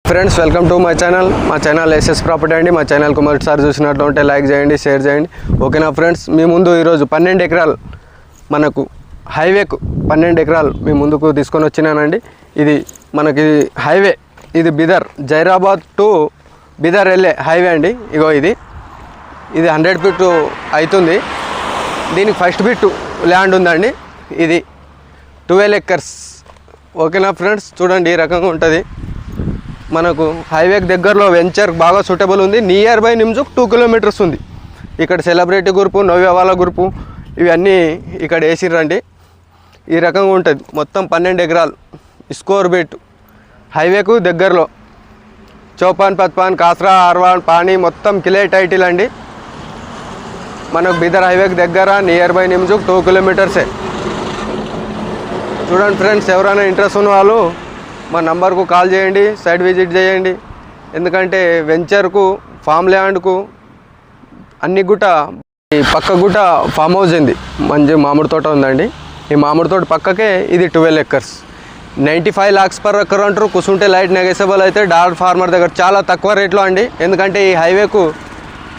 Friends welcome to my channel. మా channel SS property అండి. మా ఛానల్కు మొదటిసారి చూసినట్లు ఉంటే లైక్ చేయండి, షేర్ చేయండి. ఓకేనా ఫ్రెండ్స్, మీ ముందు ఈరోజు 12 ఎకరాలు మనకు హైవేకు 12 ఎకరాలు మీ ముందుకు తీసుకొని వచ్చినానండి. ఇది మనకి హైవే, ఇది బిదర్, జైరాబాద్ టు బిదర్ వెళ్ళే హైవే అండి. ఇగో ఇది 100 ఫీట్ అవుతుంది. దీనికి ఫస్ట్ బిట్ ల్యాండ్ ఉందండి. ఇది 12 ఎకర్స్. ఓకేనా ఫ్రెండ్స్, చూడండి ఈ రకంగా ఉంటుంది. మనకు హైవేకి దగ్గరలో వెంచర్ బాగా సూటబుల్ ఉంది. నియర్ బై నిమ్జుక్ 2 కిలోమీటర్స్ ఉంది. ఇక్కడ సెలబ్రిటీ గ్రూపు, నవ్యవాల గ్రూపు ఇవన్నీ ఇక్కడ వేసిర్రండి. ఈ రకంగా ఉంటుంది. మొత్తం 12 ఎకరాలు స్కోర్ బిట్ హైవేకు దగ్గరలో. చౌపాన్, పత్పాన్, కాస్రా, ఆర్వాన్, పానీ మొత్తం కిలే టైటిల్ అండి. మనకు బిదర్ హైవేకి దగ్గర, నియర్ బై నిమ్జుక్ 2 కిలోమీటర్సే. చూడండి ఫ్రెండ్స్, ఎవరైనా ఇంట్రెస్ట్ ఉన్న వాళ్ళు మా నంబర్కు కాల్ చేయండి, సైట్ విజిట్ చేయండి. ఎందుకంటే వెంచర్కు, ఫామ్ ల్యాండ్కు అన్ని గుట్ట, ఈ పక్క గుట్ట ఫామ్ హౌస్ ఉంది, మంచి మామిడి తోట ఉందండి. ఈ మామిడి తోట పక్కకే ఇది 12 ఎకర్స్. 95 lakhs per acre అంటారు. కూర్చుంటే లైట్ నెగెసబుల్ అయితే డాల్ ఫార్మర్ దగ్గర చాలా తక్కువ రేట్లో అండి. ఎందుకంటే ఈ హైవేకు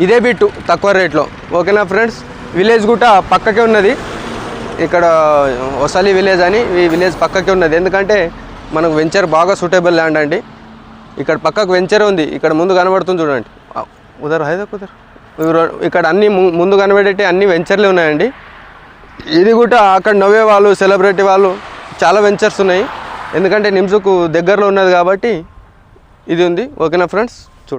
ఇదే బిట్టు తక్కువ రేట్లో. ఓకేనా ఫ్రెండ్స్, విలేజ్ గుట్ట పక్కకే ఉన్నది. ఇక్కడ ఒసలి విలేజ్ అని, ఈ విలేజ్ పక్కకే ఉన్నది. ఎందుకంటే మనకు వెంచర్ బాగా సూటబుల్ ల్యాండ్ అండి. ఇక్కడ పక్కకు వెంచర్ ఉంది. ఇక్కడ ముందు కనబడుతుంది చూడండి, ఉదర్ హైదా కుదర్. ఇక్కడ అన్ని ముందు కనబడేటి అన్ని వెంచర్లే ఉన్నాయండి. ఇది కూడా అక్కడ నవ్వే వాళ్ళు, సెలబ్రిటీ వాళ్ళు చాలా వెంచర్స్ ఉన్నాయి. ఎందుకంటే నిమ్సుకు దగ్గరలో ఉన్నది కాబట్టి ఇది ఉంది. ఓకేనా ఫ్రెండ్స్.